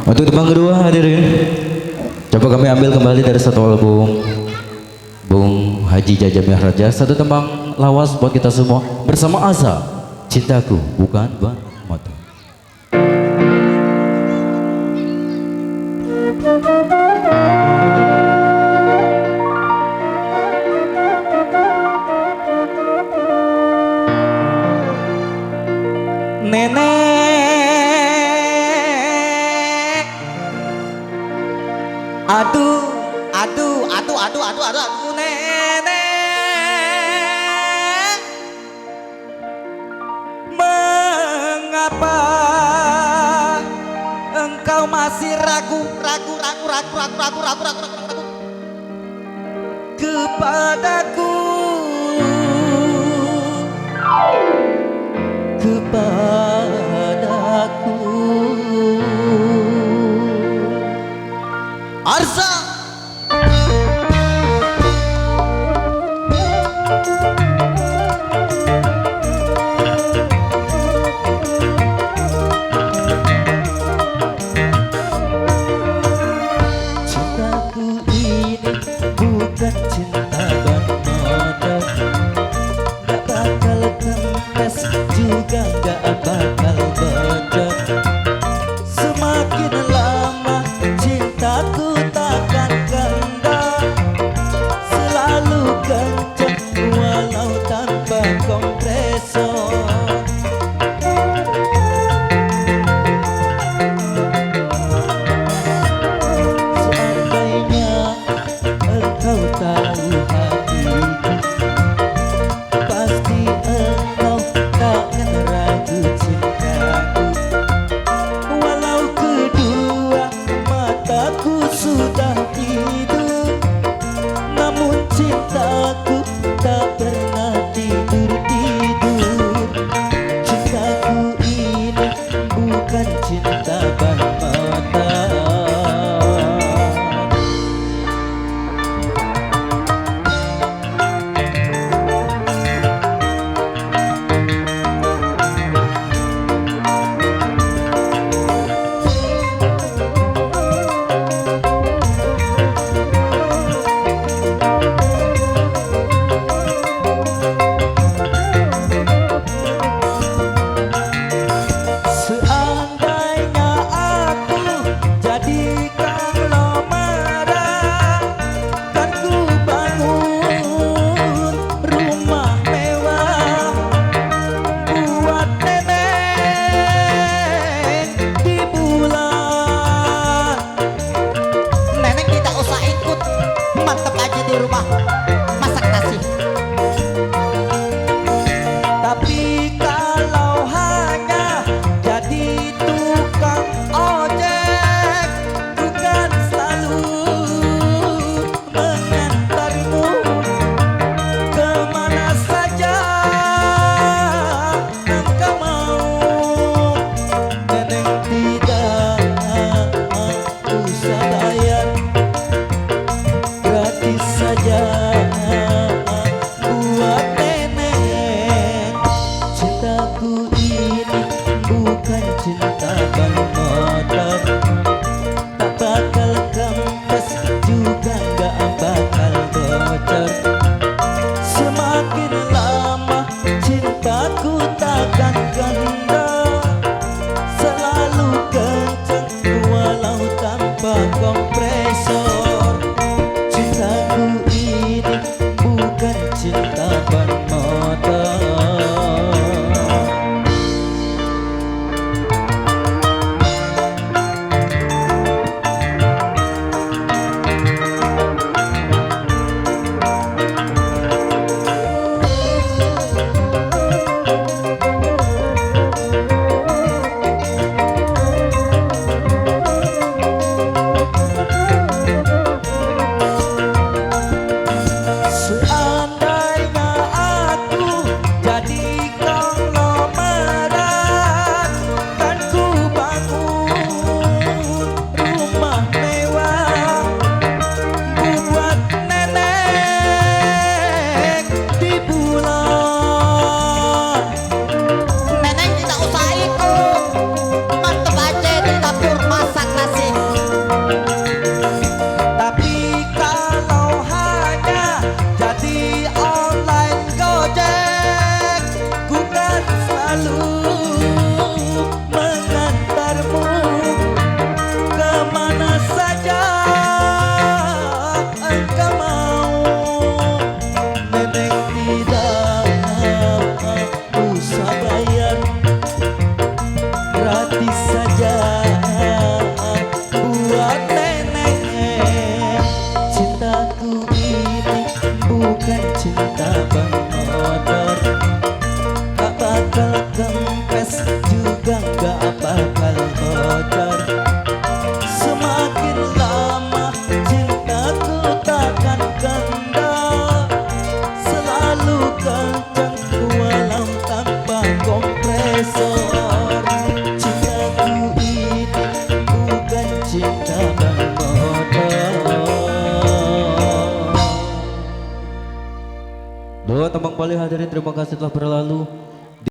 Untuk tembang kedua hadirin, coba kami ambil kembali dari satu album Bung Haji Jaja Mihraja, satu tembang lawas buat kita semua bersama Aza, Cintaku Bukan Ban Motor. Nenek, aduh, nenek, mengapa engkau masih ragu kepadaku, Arza. Cintaku ini bukan cinta ban motor, gak bakal kempes juga gak bakal bocor. Semakin lama cintaku takkan kendor, selalu kencang walau tanpa kompresor. Seandainya engkau tahu hatiku, pasti engkau takkan ragu cintaku. Walau kedua mataku sudah tidur, namun cintaku tak pernah tidur-tidur. Cintaku ini bukan cinta ban motor. Seandainya aku jadi konglomerat, kan ku bangun rumah mewah buat nenek di bulan. Nenek tidak usah ikut, mantep aja di rumah masak nasi. Tapi kalau hanya jadi tukang ojek, bukan selalu mengantarmu kemana saja engkau mau. Nenek tidak usah bayar, gratis saja buat nenek. Cintaku ini bukan cinta ban motor, tak bakal kempes juga gak bakal bocor. Semakin lama cintaku takkan kendor, selalu kencang walau tanpa kompresor. Cintaku ini bukan cinta ban motor. Seandainya selalu mengantarmu kemana saja engkau mau. Nenek tidak usah bayar, gratis saja buat nenek. Cintaku ini bukan cinta bermotor, tak bakal kempes juga gak bakal bocor. Semakin lama cintaku takkan kendor, selalu kencang walau tanpa kompresor. Cintaku ini bukan cinta bermotor. Doa tembang Bali hadirin, terima kasih telah berlalu.